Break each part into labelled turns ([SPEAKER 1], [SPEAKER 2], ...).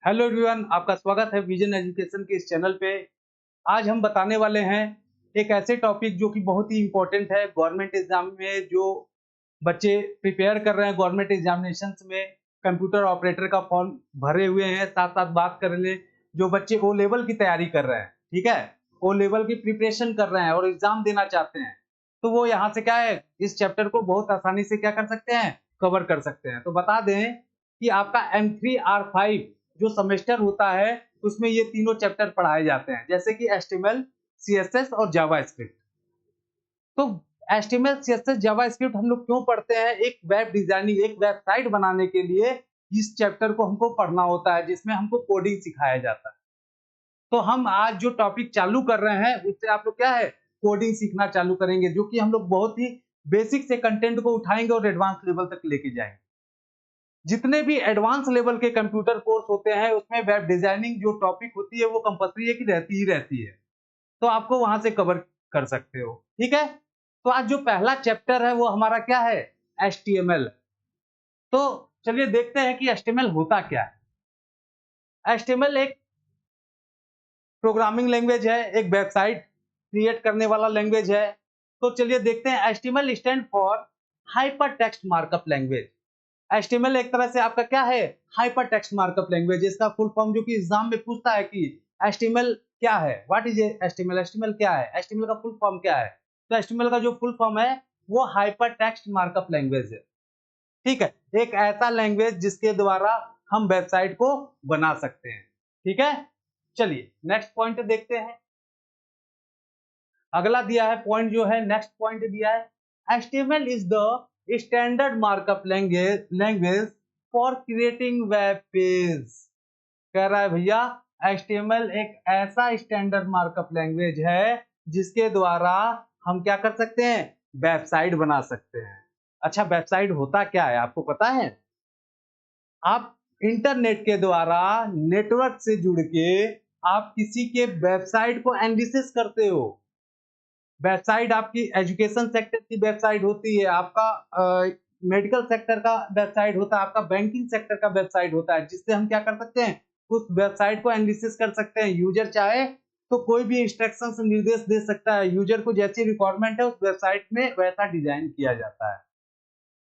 [SPEAKER 1] Hello everyone, आपका स्वागत है विजन एजुकेशन के इस चैनल पे। आज हम बताने वाले हैं एक ऐसे टॉपिक जो कि बहुत ही इम्पोर्टेंट है गवर्नमेंट एग्जाम में। जो बच्चे प्रिपेयर कर रहे हैं गवर्नमेंट एग्जामिनेशंस में, कंप्यूटर ऑपरेटर का फॉर्म भरे हुए हैं। साथ साथ बात कर ले जो बच्चे ओ लेवल की तैयारी कर रहे हैं, ठीक है, ओ लेवल की प्रिपरेशन कर रहे हैं और एग्जाम देना चाहते हैं, तो वो यहाँ से क्या है, इस चैप्टर को बहुत आसानी से क्या कर सकते हैं, कवर कर सकते हैं। तो बता दें कि आपका M3R5 जो सेमेस्टर होता है उसमें ये तीनों चैप्टर पढ़ाए जाते हैं, जैसे कि HTML, CSS और जावास्क्रिप्ट। तो HTML, CSS, जावास्क्रिप्ट हम लोग क्यों पढ़ते हैं? एक वेब डिजाइनिंग, एक वेबसाइट बनाने के लिए इस चैप्टर को हमको पढ़ना होता है, जिसमें हमको कोडिंग सिखाया जाता है। तो हम आज जो टॉपिक चालू कर रहे हैं उससे आप लोग क्या है, कोडिंग सीखना चालू करेंगे, जो कि हम लोग बहुत ही बेसिक से कंटेंट को उठाएंगे और एडवांस लेवल तक लेके जाएंगे। जितने भी एडवांस लेवल के कंप्यूटर कोर्स होते हैं उसमें वेब डिजाइनिंग जो टॉपिक होती है वो कंपल्सरी है कि रहती ही रहती है, तो आपको वहां से कवर कर सकते हो, ठीक है। तो आज जो पहला चैप्टर है वो हमारा क्या है, HTML। तो चलिए देखते हैं कि HTML होता क्या है। HTML एक प्रोग्रामिंग लैंग्वेज है, एक वेबसाइट क्रिएट करने वाला लैंग्वेज है। तो चलिए देखते हैं। HTML stand for hyper text markup language. HTML एक तरह से आपका क्या है, हाइपर टेक्स्ट मार्कअप लैंग्वेज। इसका फुल फॉर्म जो कि एग्जाम में पूछता है कि HTML क्या है, व्हाट इज HTML, HTML क्या है, HTML का फुल फॉर्म क्या है। तो HTML का जो फुल फॉर्म है वो हाइपर टेक्स्ट मार्कअप लैंग्वेज है, ठीक है। एक ऐसा लैंग्वेज जिसके द्वारा हम वेबसाइट को बना सकते हैं, ठीक है। चलिए नेक्स्ट पॉइंट देखते हैं। अगला दिया है पॉइंट, जो है नेक्स्ट पॉइंट दिया है, HTML is the standard markup language for creating web page. कह रहा है भैया HTML एक ऐसा स्टैंडर्ड मार्कअप लैंग्वेज है जिसके द्वारा हम क्या कर सकते हैं, वेबसाइट बना सकते हैं। अच्छा, वेबसाइट होता क्या है आपको पता है? आप इंटरनेट के द्वारा नेटवर्क से जुड़ के आप किसी के वेबसाइट को एनालिसिस करते हो। वेबसाइट आपकी एजुकेशन सेक्टर की वेबसाइट होती है, आपका मेडिकल सेक्टर का वेबसाइट होता है, आपका बैंकिंग सेक्टर का वेबसाइट होता है, जिससे हम क्या कर सकते हैं, उस वेबसाइट को एनालिसिस कर सकते हैं। यूजर चाहे तो कोई भी इंस्ट्रक्शंस निर्देश दे सकता है, यूजर को जैसी रिक्वायरमेंट है उस वेबसाइट में वैसा डिजाइन किया जाता है।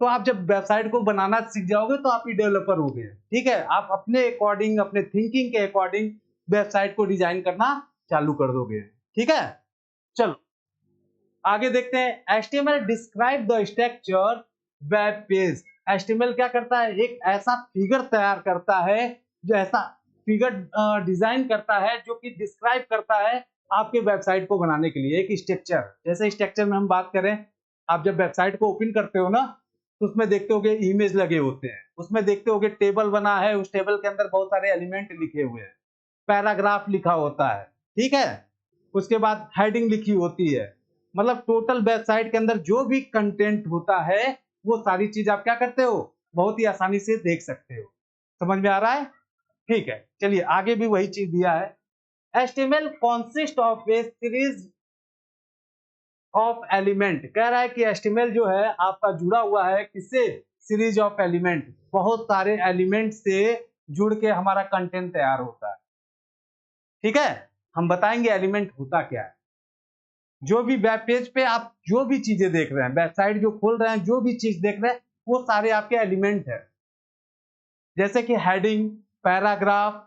[SPEAKER 1] तो आप जब वेबसाइट को बनाना सीख जाओगे तो आप ही डेवलपर हो गए, ठीक है। आप अपने अकॉर्डिंग, अपने थिंकिंग के अकॉर्डिंग वेबसाइट को डिजाइन करना चालू कर दोगे, ठीक है। चलो आगे देखते हैं। HTML describe the structure web page. HTML क्या करता है, एक ऐसा फिगर तैयार करता है, जो ऐसा फिगर डिजाइन करता है जो कि डिस्क्राइब करता है आपके वेबसाइट को बनाने के लिए एक स्ट्रक्चर। जैसे स्ट्रक्चर में हम बात करें, आप जब वेबसाइट को ओपन करते हो ना, तो उसमें देखते होगे इमेज लगे होते हैं, उसमें देखते होगे टेबल बना है, उस टेबल के अंदर बहुत सारे एलिमेंट लिखे हुए हैं, पैराग्राफ लिखा होता है, ठीक है। उसके बाद हेडिंग लिखी होती है। मतलब टोटल वेबसाइट के अंदर जो भी कंटेंट होता है वो सारी चीज आप क्या करते हो, बहुत ही आसानी से देख सकते हो। समझ में आ रहा है? ठीक है, चलिए आगे भी वही चीज दिया है। HTML consist of a series of element. कह रहा है कि HTML जो है आपका जुड़ा हुआ है किससे, सीरीज ऑफ एलिमेंट। बहुत सारे एलिमेंट से जुड़ के हमारा कंटेंट तैयार होता है, ठीक है। हम बताएंगे एलिमेंट होता क्या है। जो भी वेब पेज पे आप जो भी चीजें देख रहे हैं, वेबसाइट जो खोल रहे हैं, जो भी चीज देख रहे हैं, वो सारे आपके एलिमेंट है। जैसे कि हेडिंग, पैराग्राफ,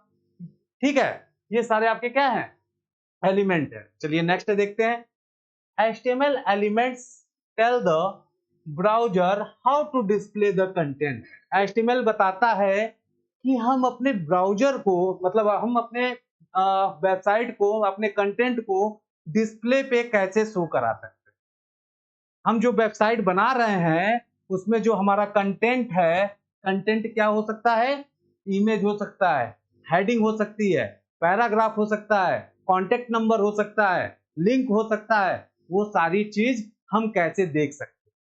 [SPEAKER 1] ठीक है, ये सारे आपके क्या हैं, एलिमेंट है। चलिए नेक्स्ट देखते हैं। HTML elements tell the browser how to display the content। HTML बताता है कि हम अपने ब्राउजर को, मतलब हम अपने वेबसाइट को, अपने कंटेंट को डिस्प्ले पे कैसे शो करा सकते हैं। हम जो वेबसाइट बना रहे हैं उसमें जो हमारा कंटेंट है, कंटेंट क्या हो सकता है, इमेज हो सकता है, हेडिंग हो सकती है, पैराग्राफ हो सकता है, कॉन्टेक्ट नंबर हो सकता है, लिंक हो सकता है। वो सारी चीज हम कैसे देख सकते हैं,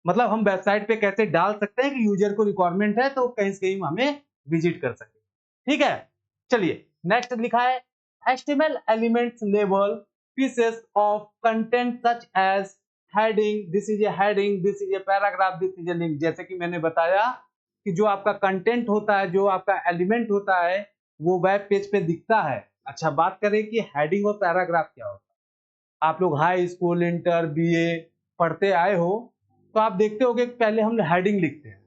[SPEAKER 1] मतलब हम वेबसाइट पे कैसे डाल सकते हैं कि यूजर को रिक्वायरमेंट है तो कहीं से कहीं हमें विजिट कर सके, ठीक है। चलिए नेक्स्ट लिखा है, HTML elements label pieces of content such as heading, this is a heading, this is a paragraph, this is a link। जैसे कि मैंने बताया कि जो आपका कंटेंट होता है, जो आपका एलिमेंट होता है, वो वेब पेज पे दिखता है। अच्छा, बात करें कि हेडिंग और पैराग्राफ क्या होता है। आप लोग हाई स्कूल, इंटर, बीए पढ़ते आए हो, तो आप देखते होगे कि पहले हम हेडिंग लिखते हैं।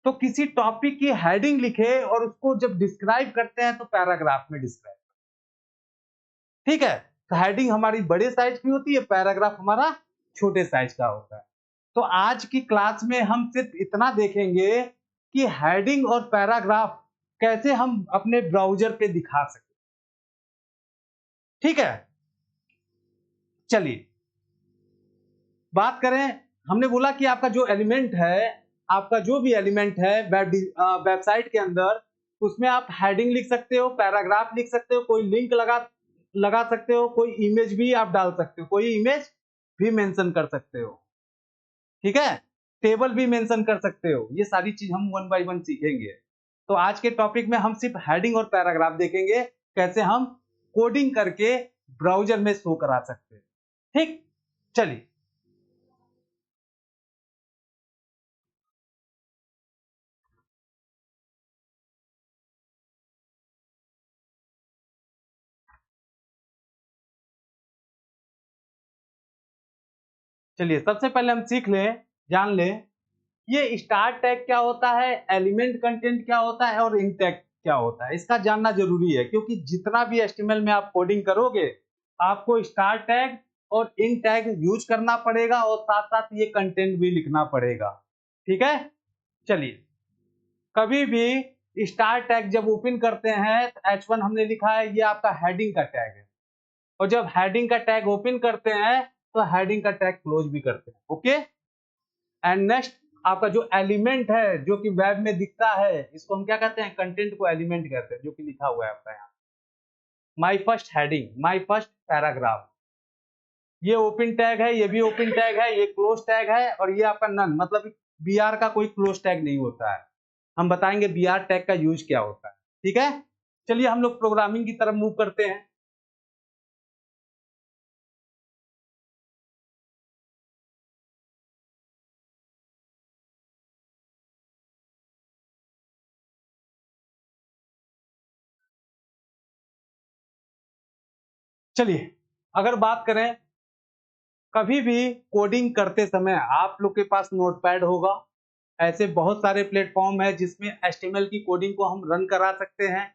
[SPEAKER 1] तो किसी टॉपिक की हेडिंग लिखे और उसको जब डिस्क्राइब करते हैं तो पैराग्राफ में डिस्क्राइब, ठीक है। तो हेडिंग हमारी बड़े साइज की होती है, पैराग्राफ हमारा छोटे साइज का होता है। तो आज की क्लास में हम सिर्फ इतना देखेंगे कि हेडिंग और पैराग्राफ कैसे हम अपने ब्राउजर पे दिखा सकें, ठीक है। चलिए बात करें, हमने बोला कि आपका जो एलिमेंट है, आपका जो भी एलिमेंट है वेबसाइट के अंदर, उसमें आप हेडिंग लिख सकते हो, पैराग्राफ लिख सकते हो, कोई लिंक लगा लगा सकते हो, कोई इमेज भी आप डाल सकते हो, कोई इमेज भी मेंशन कर सकते हो, ठीक है। टेबल भी मेंशन कर सकते हो। ये सारी चीज हम वन बाय वन सीखेंगे। तो आज के टॉपिक में हम सिर्फ हेडिंग और पैराग्राफ देखेंगे, कैसे हम कोडिंग करके ब्राउजर में शो करा सकते हैं, ठीक। चलिए चलिए सबसे पहले हम सीख लें, जान लें ये स्टार टैग क्या होता है, एलिमेंट कंटेंट क्या होता है और इन टैग क्या होता है। इसका जानना जरूरी है, क्योंकि जितना भी एचटीएमएल में आप कोडिंग करोगे, आपको स्टार टैग और इन टैग यूज करना पड़ेगा और साथ साथ ये कंटेंट भी लिखना पड़ेगा, ठीक है। चलिए, कभी भी स्टार टैग जब ओपन करते हैं तो H1 हमने लिखा है, ये आपका हेडिंग का टैग है। और जब हेडिंग का टैग ओपन करते हैं तो हेडिंग का टैग क्लोज भी करते हैं, ओके। एंड नेक्स्ट, आपका जो एलिमेंट है जो कि वेब में दिखता है, इसको हम क्या कहते हैं, कंटेंट को एलिमेंट कहते हैं, जो कि लिखा हुआ है आपका यहाँ, my first heading, my first paragraph. ये ओपन टैग है, ये भी ओपन टैग है, ये क्लोज टैग है, और ये आपका नन, मतलब बीआर का कोई क्लोज टैग नहीं होता है। हम बताएंगे बीआर टैग का यूज क्या होता है, ठीक है। चलिए हम लोग प्रोग्रामिंग की तरफ मूव करते हैं। चलिए, अगर बात करें, कभी भी कोडिंग करते समय आप लोग के पास नोटपैड होगा। ऐसे बहुत सारे प्लेटफॉर्म है जिसमें एचटीएमएल की कोडिंग को हम रन करा सकते हैं।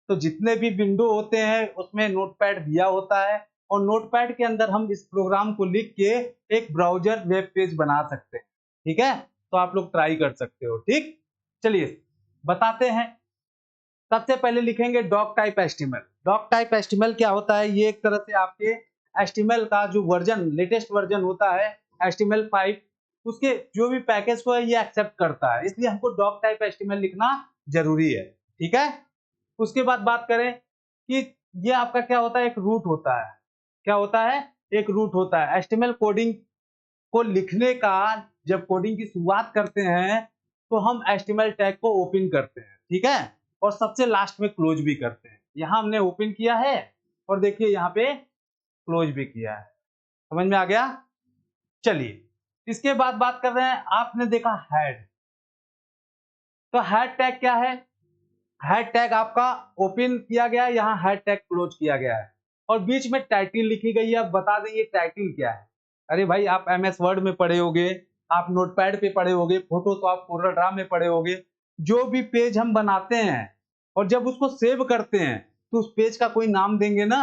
[SPEAKER 1] तो जितने भी विंडो होते हैं उसमें नोटपैड दिया होता है, और नोटपैड के अंदर हम इस प्रोग्राम को लिख के एक ब्राउजर वेब पेज बना सकते हैं, ठीक है। तो आप लोग ट्राई कर सकते हो, ठीक। चलिए बताते हैं। सबसे पहले लिखेंगे doctype HTML. Doctype HTML क्या होता है, ये एक तरह से आपके एचटीएमएल का जो वर्जन, लेटेस्ट वर्जन होता है HTML5, उसके जो भी पैकेज को है ये एक्सेप्ट करता है, इसलिए हमको डॉक टाइप एचटीएमएल लिखना जरूरी है, ठीक है। उसके बाद बात करें कि ये आपका क्या होता है, एक रूट होता है। क्या होता है, एक रूट होता है। एचटीएमएल कोडिंग को लिखने का, जब कोडिंग की शुरुआत करते हैं तो हम HTML टैग को ओपन करते हैं, ठीक है, और सबसे लास्ट में क्लोज भी करते हैं। यहां हमने ओपन किया है और देखिए यहाँ पे क्लोज भी किया है। समझ में आ गया। चलिए इसके बाद बात कर रहे हैं, आपने देखा हेड। तो हेड टैग क्या है, हेड टैग आपका ओपन किया गया है, यहाँ हेड टैग क्लोज किया गया है, और बीच में टाइटल लिखी गई है। अब बता दें ये टाइटल क्या है। अरे भाई, आप MS वर्ड में पढ़े होगे, आप नोटपैड पे पढ़े होगे, फोटोशॉप, कोरल में पढ़े होगे। जो भी पेज हम बनाते हैं और जब उसको सेव करते हैं तो उस पेज का कोई नाम देंगे ना।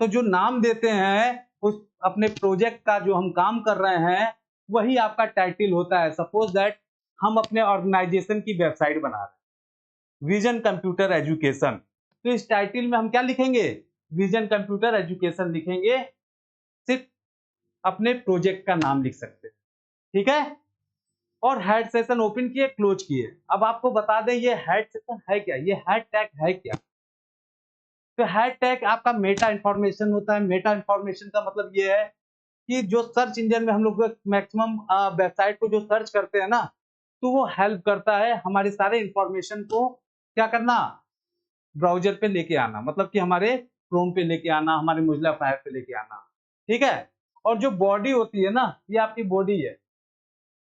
[SPEAKER 1] तो जो नाम देते हैं उस अपने प्रोजेक्ट का, जो हम काम कर रहे हैं, वही आपका टाइटल होता है। सपोज दैट हम अपने ऑर्गेनाइजेशन की वेबसाइट बना रहे हैं, विजन कंप्यूटर एजुकेशन, तो इस टाइटल में हम क्या लिखेंगे, विजन कंप्यूटर एजुकेशन लिखेंगे। सिर्फ अपने प्रोजेक्ट का नाम लिख सकते हैं, ठीक है। और हेड सेशन ओपन किए, क्लोज किए। अब आपको बता दें ये हेड सेशन है क्या, ये हेड टैग है क्या। तो हेड टैग आपका मेटा इंफॉर्मेशन होता है। मेटा इंफॉर्मेशन का मतलब ये है कि जो सर्च इंजन में हम लोग मैक्सिमम वेबसाइट को जो सर्च करते हैं ना, तो वो हेल्प करता है हमारे सारे इंफॉर्मेशन को क्या करना, ब्राउजर पे लेके आना, मतलब कि हमारे क्रोम पे लेके आना, हमारे मोजिल्ला फायर पे लेके आना, ठीक है। और जो बॉडी होती है ना, ये आपकी बॉडी है।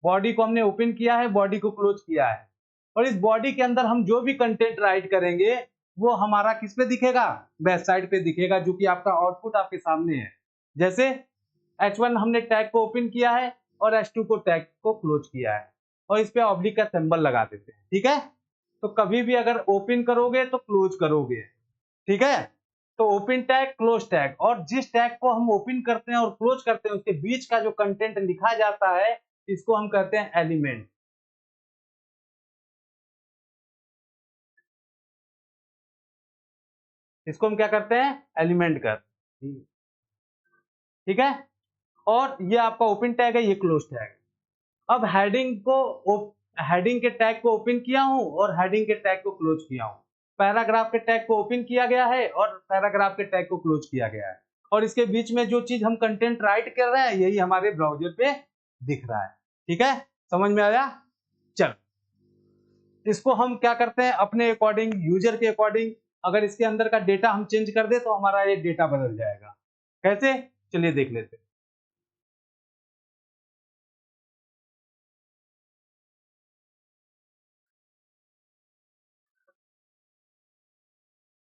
[SPEAKER 1] बॉडी को हमने ओपन किया है, बॉडी को क्लोज किया है, और इस बॉडी के अंदर हम जो भी कंटेंट राइट करेंगे वो हमारा किस पे दिखेगा, बैक साइड पे दिखेगा, जो कि आपका आउटपुट आपके सामने है। जैसे H1 हमने टैग को ओपन किया है और H2 को टैग को क्लोज किया है, और इस पे ऑब्लिक का सिंबल लगा देते हैं। ठीक है, तो कभी भी अगर ओपन करोगे तो क्लोज करोगे। ठीक है, तो ओपन टैग, क्लोज टैग, और जिस टैग को हम ओपन करते हैं और क्लोज करते हैं उसके बीच का जो कंटेंट लिखा जाता है इसको हम कहते हैं एलिमेंट। इसको हम क्या करते हैं, एलिमेंट कर। ठीक है, और ये आपका ओपन टैग है, ये क्लोज टैग। अब हेडिंग के टैग को ओपन किया हूं और हेडिंग के टैग को क्लोज किया हूं। पैराग्राफ के टैग को ओपन किया गया है और पैराग्राफ के टैग को क्लोज किया गया है, और इसके बीच में जो चीज हम कंटेंट राइट कर रहे हैं यही हमारे ब्राउजर पे दिख रहा है। ठीक है, समझ में आया? चल, इसको हम क्या करते हैं, अपने अकॉर्डिंग, यूजर के अकॉर्डिंग, अगर इसके अंदर का डेटा हम चेंज कर दे तो हमारा ये डेटा बदल जाएगा। कैसे, चलिए देख लेते हैं।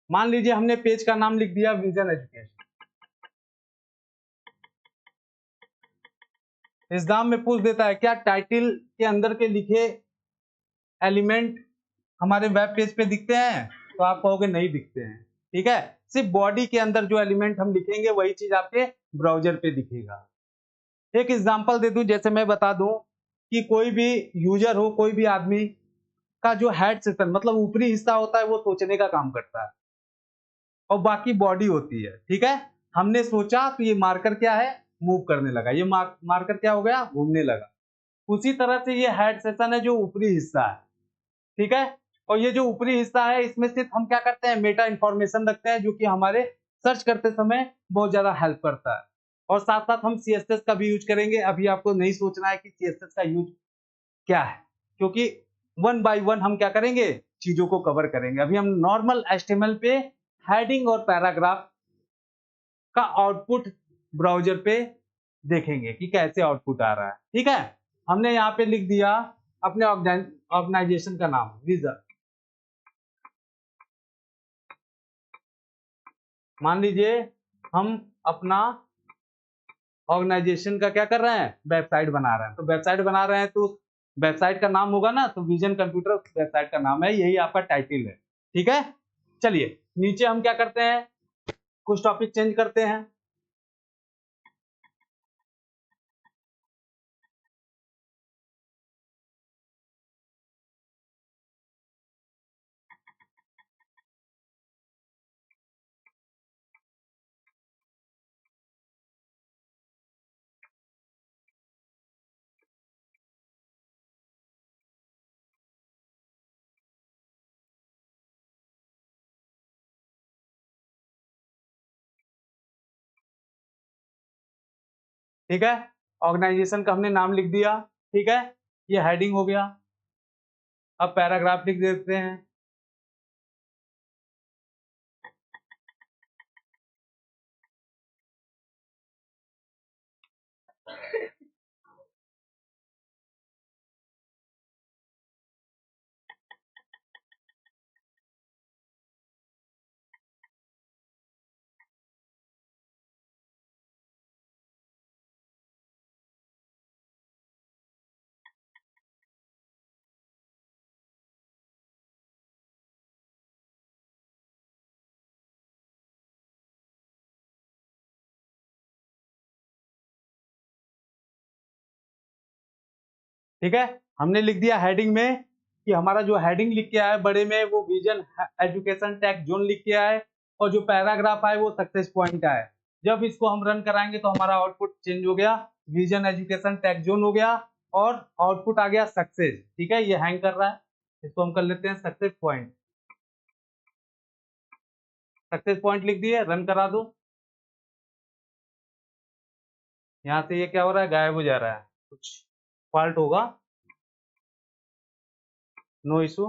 [SPEAKER 1] मान लीजिए हमने पेज का नाम लिख दिया विजन एजुकेशन। इस नाम में पूछ देता है क्या टाइटल के अंदर के लिखे एलिमेंट हमारे वेब पेज पे दिखते हैं, तो आप कहोगे नहीं दिखते हैं। ठीक है, सिर्फ बॉडी के अंदर जो एलिमेंट हम लिखेंगे वही चीज आपके ब्राउजर पे दिखेगा। एक एग्जांपल दे दूं, जैसे मैं बता दूं कि कोई भी यूजर हो, कोई भी आदमी का जो हेड सेक्शन मतलब ऊपरी हिस्सा होता है वो सोचने का काम करता है, और बाकी बॉडी होती है। ठीक है, हमने सोचा तो ये मार्कर क्या है, मूव करने लगा, ये मार्कर क्या हो गया, घूमने लगा। उसी तरह से ये हेड सेक्शन है जो ऊपरी हिस्सा है। ठीक है, और ये जो ऊपरी हिस्सा है इसमें सिर्फ हम क्या करते हैं, मेटा इंफॉर्मेशन रखते हैं, जो कि हमारे सर्च करते समय बहुत ज्यादा हेल्प करता है। और साथ साथ हम CSS का भी यूज करेंगे। अभी आपको नहीं सोचना है कि CSS का यूज क्या है, क्योंकि वन बाय वन हम क्या करेंगे, चीजों को कवर करेंगे। अभी हम नॉर्मल HTML पे हेडिंग और पैराग्राफ का आउटपुट ब्राउजर पे देखेंगे कि कैसे आउटपुट आ रहा है। ठीक है, हमने यहाँ पे लिख दिया अपने ऑर्गेनाइजेशन का नाम विजन। मान लीजिए हम अपना ऑर्गेनाइजेशन का क्या कर रहे हैं, वेबसाइट बना रहे हैं। तो वेबसाइट बना रहे हैं तो वेबसाइट का नाम होगा ना, तो विजन कंप्यूटर वेबसाइट का नाम है, यही आपका टाइटल है। ठीक है, चलिए नीचे हम क्या करते हैं, कुछ टॉपिक चेंज करते हैं। ठीक है, ऑर्गेनाइजेशन का हमने नाम लिख दिया। ठीक है, ये हेडिंग हो गया। अब पैराग्राफ लिख देते हैं। ठीक है, हमने लिख दिया हेडिंग में कि हमारा जो हेडिंग लिख के आया है बड़े में वो विजन एजुकेशन टेक जोन लिख के आए, और जो पैराग्राफ आए वो सक्सेस पॉइंट आए। जब इसको हम रन कराएंगे तो हमारा आउटपुट चेंज हो गया, विजन एजुकेशन टेक जोन हो गया और आउटपुट आ गया सक्सेस। ठीक है, ये हैंग कर रहा है, इसको हम कर लेते हैं सक्सेस पॉइंट। सक्सेस पॉइंट लिख दिए, रन करा दो। यहाँ से ये क्या हो रहा है, गायब हो जा रहा है, कुछ फॉल्ट होगा। नो इशू,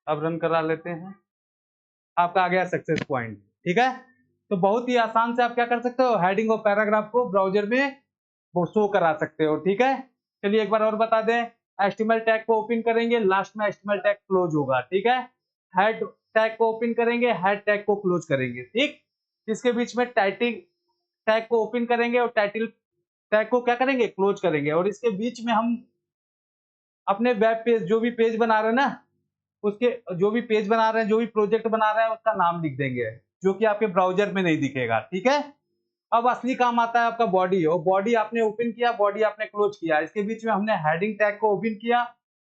[SPEAKER 1] अब रन करा लेते हैं। आपका आ गया सक्सेस पॉइंट। ठीक है, तो बहुत ही आसान से आप क्या कर सकते हो, हेडिंग और पैराग्राफ को ब्राउजर में वो शो करा सकते हो। ठीक है, चलिए एक बार और बता दें। एचटीएमएल टैग को ओपन करेंगे, लास्ट में एचटीएमएल टैग क्लोज होगा। ठीक है, हेड टैग को ओपन करेंगे, हेड टैग को क्लोज करेंगे। ठीक, इसके बीच में टाइटिल टैग को ओपन करेंगे और टाइटिल टैग को क्या करेंगे, क्लोज करेंगे। और इसके बीच में हम अपने वेब पेज, जो भी पेज बना रहे हैं ना, उसके जो भी पेज बना रहे हैं, जो भी प्रोजेक्ट बना रहे हैं, उसका नाम लिख देंगे, जो कि आपके ब्राउजर में नहीं दिखेगा। ठीक है, अब असली काम आता है आपका बॉडी। और बॉडी आपने ओपन किया, बॉडी आपने क्लोज किया, इसके बीच में हमने हेडिंग टैग को ओपन किया,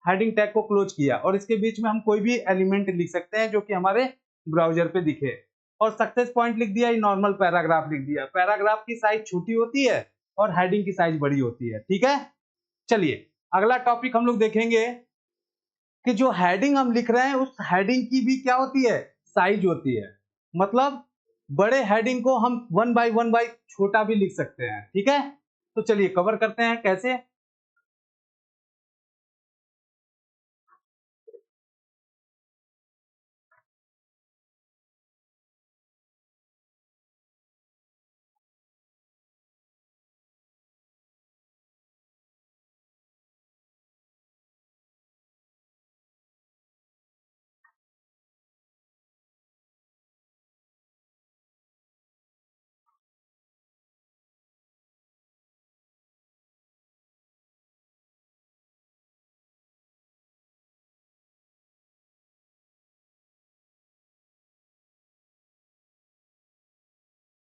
[SPEAKER 1] हेडिंग टैग को क्लोज किया, और इसके बीच में हम कोई भी एलिमेंट लिख सकते हैं जो कि हमारे ब्राउजर पे दिखे। और सक्सेस पॉइंट लिख दिया, नॉर्मल पैराग्राफ लिख दिया। पैराग्राफ की साइज छोटी होती है और हेडिंग की साइज बड़ी होती है। ठीक है, चलिए अगला टॉपिक हम लोग देखेंगे कि जो हेडिंग हम लिख रहे हैं, उस हेडिंग की भी क्या होती है, साइज होती है। मतलब बड़े हेडिंग को हम वन बाय छोटा भी लिख सकते हैं। ठीक है, तो चलिए कवर करते हैं कैसे।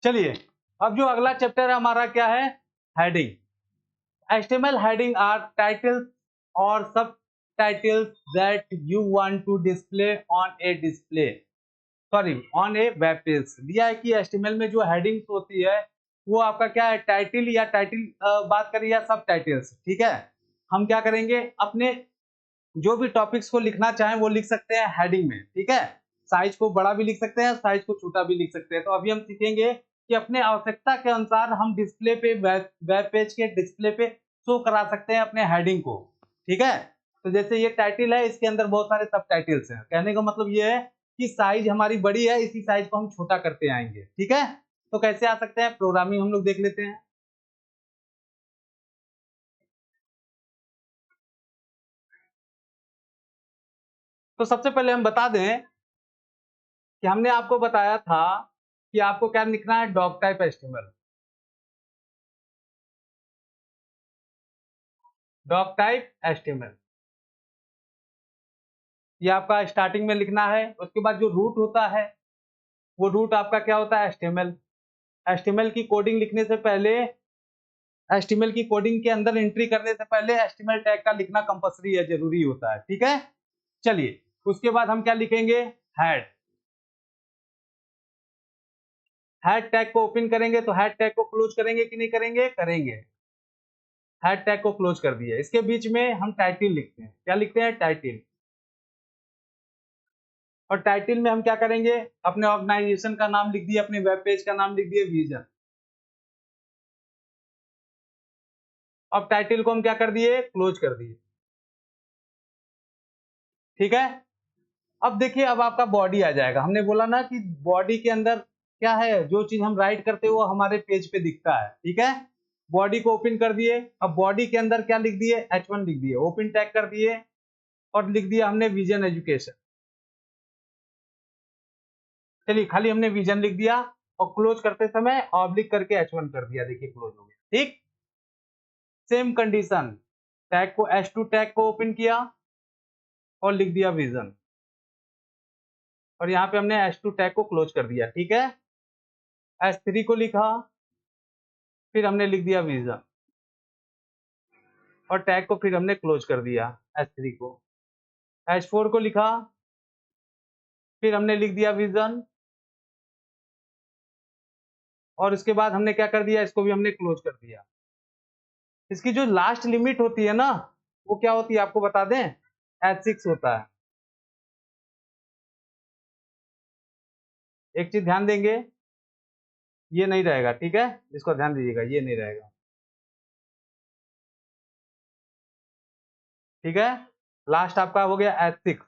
[SPEAKER 1] चलिए, अब जो अगला चैप्टर हमारा क्या है, heading. HTML heading are titles or subtitles that you want to display on a web page। दिया है कि HTML में जो हेडिंग्स होती है वो आपका क्या है, टाइटल या टाइटल बात करें या सब टाइटल्स। ठीक है, हम क्या करेंगे, अपने जो भी टॉपिक्स को लिखना चाहें वो लिख सकते हैं हेडिंग में। ठीक है, साइज को बड़ा भी लिख सकते हैं, साइज को छोटा भी लिख सकते हैं। तो अभी हम सीखेंगे कि अपने आवश्यकता के अनुसार हम डिस्प्ले पे, वेब पेज के डिस्प्ले पे शो करा सकते हैं अपने हेडिंग को। ठीक है, तो जैसे ये टाइटल है, इसके अंदर बहुत सारे सब टाइटल्स हैं। कहने का मतलब ये है कि साइज हमारी बड़ी है, इसी साइज को हम छोटा करते आएंगे। ठीक है, तो कैसे आ सकते हैं, प्रोग्रामिंग हम लोग देख लेते हैं। तो सबसे पहले हम बता दें कि हमने आपको बताया था कि आपको क्या लिखना है, doctype HTML. Doctype HTML ये आपका स्टार्टिंग में लिखना है। उसके बाद जो रूट होता है, वो रूट आपका क्या होता है, एचटीएमएल। एचटीएमएल की कोडिंग लिखने से पहले, एचटीएमएल की कोडिंग के अंदर एंट्री करने से पहले एचटीएमएल टैग का लिखना कंपलसरी है, जरूरी होता है। ठीक है, चलिए उसके बाद हम क्या लिखेंगे, हेड। हेड टैग को ओपन करेंगे तो हेड टैग को क्लोज करेंगे कि नहीं करेंगे, करेंगे। हेड टैग को क्लोज कर दिया। इसके बीच में हम टाइटल लिखते हैं, क्या लिखते हैं, टाइटल। और टाइटल में हम क्या करेंगे, अपने ऑर्गेनाइजेशन का नाम लिख दिया, अपने वेब पेज का नाम लिख दिए, विजन। अब टाइटल को हम क्या कर दिए, क्लोज कर दिए। ठीक है, अब देखिए, अब आपका बॉडी आ जाएगा। हमने बोला ना कि बॉडी के अंदर क्या है, जो चीज हम राइट करते हैं वो हमारे पेज पे दिखता है। ठीक है, बॉडी को ओपन कर दिए। अब बॉडी के अंदर क्या लिख दिए, H1 लिख दिए, ओपन टैग कर दिए और लिख दिया हमने विजन एजुकेशन। चलिए खाली हमने विजन लिख दिया और क्लोज करते समय ऑब्लिक करके H1 कर दिया, देखिए क्लोज हो गया। ठीक, सेम कंडीशन, टैग को H2 टैग को ओपन किया और लिख दिया विजन, और यहाँ पे हमने H2 टैग को क्लोज कर दिया। ठीक है, H3 को लिखा, फिर हमने लिख दिया विजन और टैग को फिर हमने क्लोज कर दिया, H3 को। H4 को लिखा, फिर हमने लिख दिया विजन, और इसके बाद हमने क्या कर दिया, इसको भी हमने क्लोज कर दिया। इसकी जो लास्ट लिमिट होती है ना, वो क्या होती है आपको बता दें, H6 होता है। एक चीज ध्यान देंगे, ये नहीं रहेगा। ठीक है, इसको ध्यान दीजिएगा, ये नहीं रहेगा। ठीक है, लास्ट आपका हो गया H6।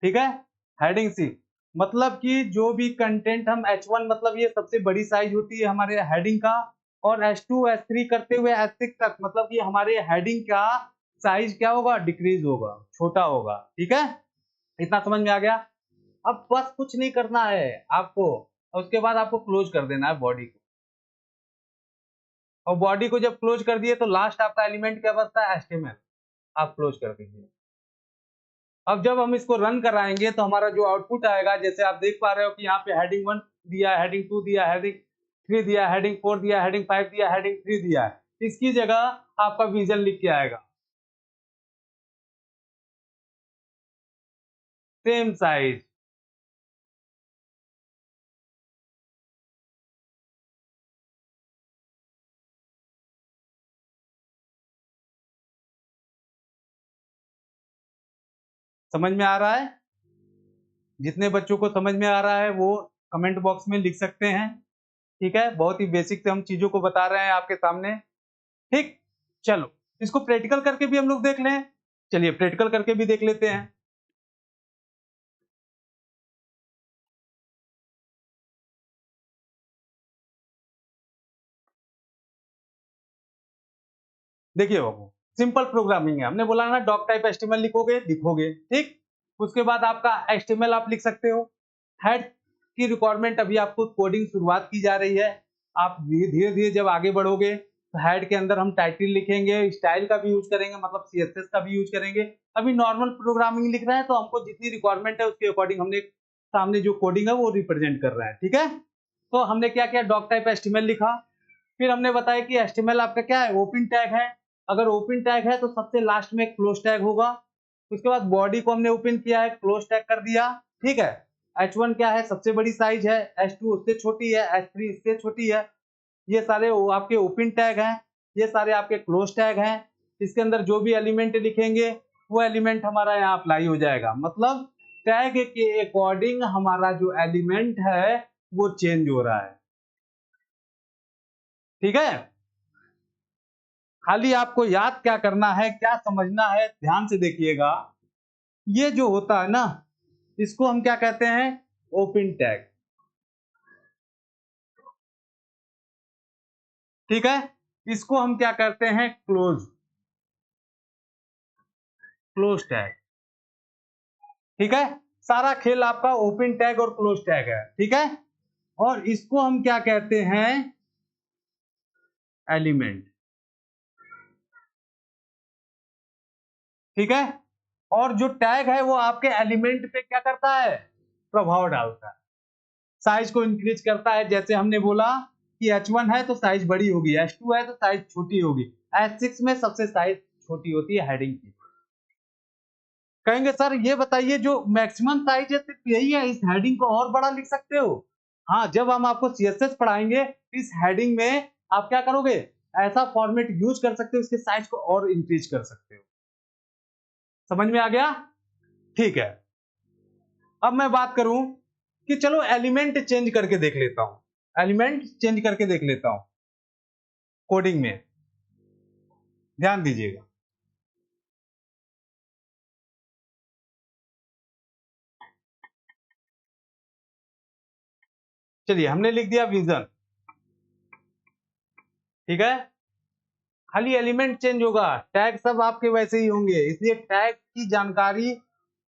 [SPEAKER 1] ठीक है। हेडिंग सी मतलब कि जो भी कंटेंट हम H1 मतलब ये सबसे बड़ी साइज होती है हमारे हेडिंग का, और H2 H3 करते हुए H6 तक मतलब कि हमारे हेडिंग का साइज क्या होगा, डिक्रीज होगा, छोटा होगा। ठीक है, इतना समझ में आ गया। अब बस कुछ नहीं करना है आपको, और उसके बाद आपको क्लोज कर देना है बॉडी को, और बॉडी को जब क्लोज कर दिए तो लास्ट आपका एलिमेंट क्या बचता है, HTML, आप क्लोज कर दीजिए। अब जब हम इसको रन कराएंगे तो हमारा जो आउटपुट आएगा, जैसे आप देख पा रहे हो कि यहाँ पे हेडिंग 1 दिया है, हेडिंग 2 दिया है, हेडिंग 3 दिया है, हेडिंग 4 दिया है, हेडिंग 5 दिया है, हेडिंग 3 दिया है। इसकी जगह आपका विजन लिख के आएगा सेम साइज। समझ में आ रहा है? जितने बच्चों को समझ में आ रहा है वो कमेंट बॉक्स में लिख सकते हैं। ठीक है, बहुत ही बेसिक से हम चीजों को बता रहे हैं आपके सामने। ठीक, चलो इसको प्रैक्टिकल करके भी हम लोग देख लें। चलिए प्रैक्टिकल करके भी देख लेते हैं। देखिए बाबू, सिंपल प्रोग्रामिंग है, हमने बोला ना डॉक टाइप एचटीएमएल लिखोगे, लिखोगे। ठीक, उसके बाद आपका एचटीएमएल आप लिख सकते हो। हेड की रिक्वायरमेंट अभी आपको कोडिंग शुरुआत की जा रही है। आप धीरे धीरे जब आगे बढ़ोगे तो हेड के अंदर हम टाइटल लिखेंगे, स्टाइल का भी यूज करेंगे, मतलब सीएसएस का भी यूज करेंगे। अभी नॉर्मल प्रोग्रामिंग लिख रहे हैं तो हमको जितनी रिक्वायरमेंट है उसके अकॉर्डिंग हमने सामने जो कोडिंग है वो रिप्रेजेंट कर रहे हैं। ठीक है, तो हमने क्या किया, डॉक टाइप एचटीएमएल लिखा। फिर हमने बताया कि एचटीएमएल आपका क्या है, ओपन टैग है। अगर ओपन टैग है तो सबसे लास्ट में क्लोज टैग होगा। उसके बाद बॉडी को हमने ओपन किया है, क्लोज टैग कर दिया। ठीक है, H1 क्या है, सबसे बड़ी साइज है, H2 उससे छोटी है, H3 इससे छोटी है। ये सारे आपके ओपन टैग हैं, ये सारे आपके क्लोज टैग हैं। इसके अंदर जो भी एलिमेंट लिखेंगे वो एलिमेंट हमारा यहाँ अप्लाई हो जाएगा, मतलब टैग के अकॉर्डिंग हमारा जो एलिमेंट है वो चेंज हो रहा है। ठीक है, खाली आपको याद क्या करना है, क्या समझना है, ध्यान से देखिएगा। ये जो होता है ना, इसको हम क्या कहते हैं, ओपन टैग। ठीक है, इसको हम क्या करते हैं, क्लोज, क्लोज टैग। ठीक है, सारा खेल आपका ओपन टैग और क्लोज टैग है। ठीक है, और इसको हम क्या कहते हैं, एलिमेंट। ठीक है, और जो टैग है वो आपके एलिमेंट पे क्या करता है, प्रभाव डालता है, साइज को इंक्रीज करता है। जैसे हमने बोला कि H1 है तो साइज बड़ी होगी, H2 है तो साइज छोटी होगी, H6 में सबसे साइज छोटी होती है हेडिंग की। कहेंगे सर ये बताइए जो मैक्सिमम साइज है सिर्फ यही है, इस हेडिंग को और बड़ा लिख सकते हो? हाँ, जब हम आपको सीएसएस पढ़ाएंगे इस हेडिंग में आप क्या करोगे, ऐसा फॉर्मेट यूज कर सकते हो, इसके साइज को और इंक्रीज कर सकते हो। समझ में आ गया? ठीक है, अब मैं बात करूं कि चलो एलिमेंट चेंज करके देख लेता हूं, एलिमेंट चेंज करके देख लेता हूं कोडिंग में। ध्यान दीजिएगा। चलिए हमने लिख दिया विजन। ठीक है, खाली एलिमेंट चेंज होगा, टैग सब आपके वैसे ही होंगे, इसलिए टैग की जानकारी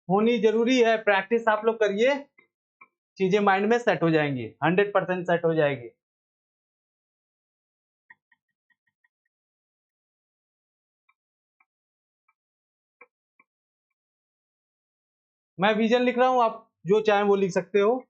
[SPEAKER 1] होनी जरूरी है। प्रैक्टिस आप लोग करिए, चीजें माइंड में सेट हो जाएंगी, 100% सेट हो जाएगी। मैं विजन लिख रहा हूं, आप जो चाहें वो लिख सकते हो।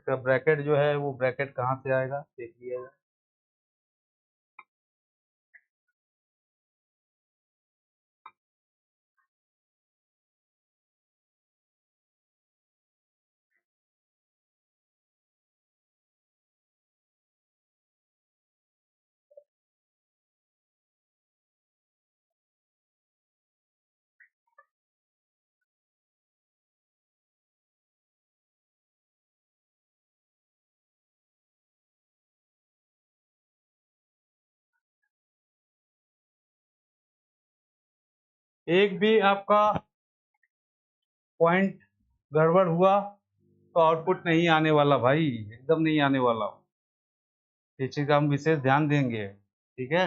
[SPEAKER 1] इसका ब्रैकेट जो है वो ब्रैकेट कहाँ से आएगा देख लीजिएगा। एक भी आपका पॉइंट गड़बड़ हुआ तो आउटपुट नहीं आने वाला भाई, एकदम नहीं आने वाला। इस चीज का हम विशेष ध्यान देंगे, ठीक है।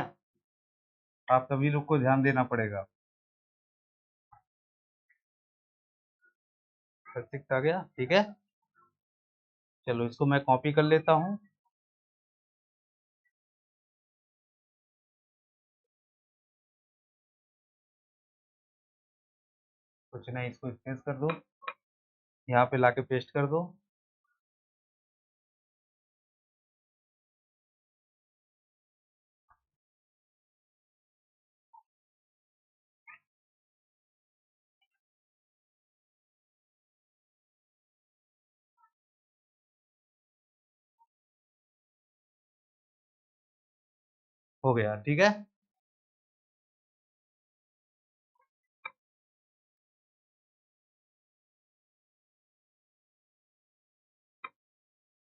[SPEAKER 1] आप सभी लोग को ध्यान देना पड़ेगा। ठीक आ गया, ठीक है। चलो इसको मैं कॉपी कर लेता हूँ। कुछ नहीं, इसको स्पेस कर दो, यहाँ पे लाके पेस्ट कर दो। हो गया, ठीक है।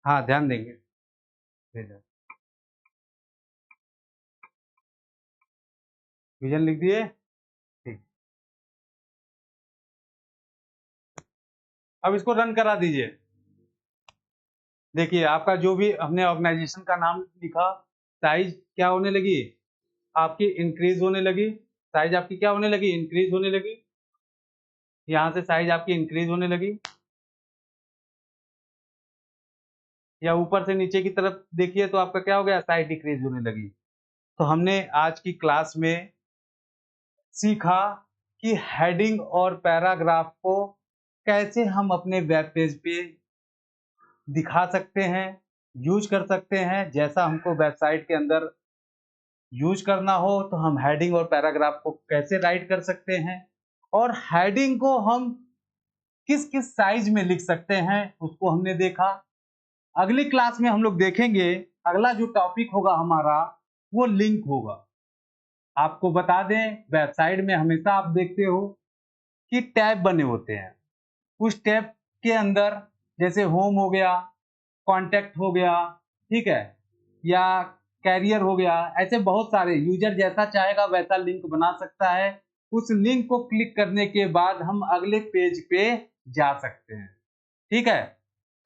[SPEAKER 1] हाँ ध्यान देंगे, भेजा। विजन लिख दिए, ठीक। अब इसको रन करा दीजिए। देखिए आपका जो भी हमने ऑर्गेनाइजेशन का नाम लिखा, साइज क्या होने लगी आपकी, इंक्रीज होने लगी। साइज आपकी क्या होने लगी, इंक्रीज होने लगी। यहाँ से साइज आपकी इंक्रीज होने लगी, या ऊपर से नीचे की तरफ देखिए तो आपका क्या हो गया, साइज डिक्रीज होने लगी। तो हमने आज की क्लास में सीखा कि हेडिंग और पैराग्राफ को कैसे हम अपने वेब पेज पे दिखा सकते हैं, यूज कर सकते हैं। जैसा हमको वेबसाइट के अंदर यूज करना हो तो हम हेडिंग और पैराग्राफ को कैसे राइट कर सकते हैं, और हेडिंग को हम किस किस साइज में लिख सकते हैं उसको हमने देखा। अगली क्लास में हम लोग देखेंगे, अगला जो टॉपिक होगा हमारा वो लिंक होगा। आपको बता दें, वेबसाइट में हमेशा आप देखते हो कि टैब बने होते हैं। उस टैब के अंदर जैसे होम हो गया, कॉन्टैक्ट हो गया, ठीक है, या कैरियर हो गया, ऐसे बहुत सारे यूजर जैसा चाहेगा वैसा लिंक बना सकता है। उस लिंक को क्लिक करने के बाद हम अगले पेज पे जा सकते हैं, ठीक है।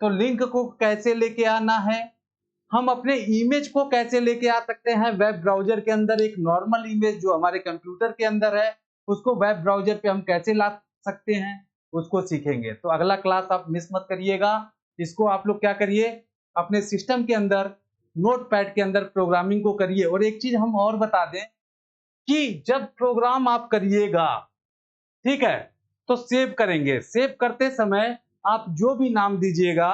[SPEAKER 1] तो लिंक को कैसे लेके आना है, हम अपने इमेज को कैसे लेके आ सकते हैं वेब ब्राउजर के अंदर, एक नॉर्मल इमेज जो हमारे कंप्यूटर के अंदर है उसको वेब ब्राउजर पे हम कैसे ला सकते हैं उसको सीखेंगे। तो अगला क्लास आप मिस मत करिएगा। इसको आप लोग क्या करिए, अपने सिस्टम के अंदर नोटपैड के अंदर प्रोग्रामिंग को करिए। और एक चीज हम और बता दें कि जब प्रोग्राम आप करिएगा, ठीक है, तो सेव करेंगे। सेव करते समय आप जो भी नाम दीजिएगा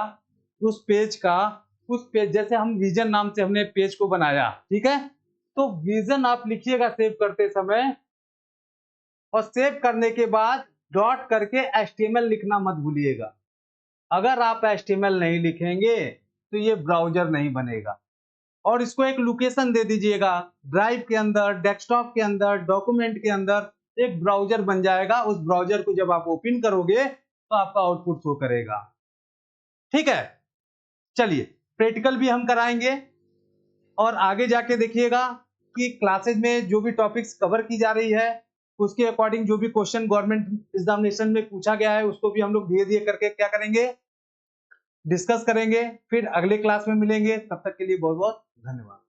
[SPEAKER 1] उस पेज का, उस पेज जैसे हम विजन नाम से हमने पेज को बनाया, ठीक है, तो विजन आप लिखिएगा सेव करते समय। और सेव करने के बाद डॉट करके HTML लिखना मत भूलिएगा। अगर आप HTML नहीं लिखेंगे तो ये ब्राउजर नहीं बनेगा। और इसको एक लोकेशन दे दीजिएगा, ड्राइव के अंदर, डेस्कटॉप के अंदर, डॉक्यूमेंट के अंदर एक ब्राउजर बन जाएगा। उस ब्राउजर को जब आप ओपन करोगे तो आपका आउटपुट शो करेगा, ठीक है। चलिए प्रैक्टिकल भी हम कराएंगे, और आगे जाके देखिएगा कि क्लासेज में जो भी टॉपिक्स कवर की जा रही है उसके अकॉर्डिंग जो भी क्वेश्चन गवर्नमेंट एग्जामिनेशन में पूछा गया है उसको भी हम लोग धीरे धीरे करके क्या करेंगे, डिस्कस करेंगे। फिर अगले क्लास में मिलेंगे, तब तक के लिए बहुत बहुत धन्यवाद।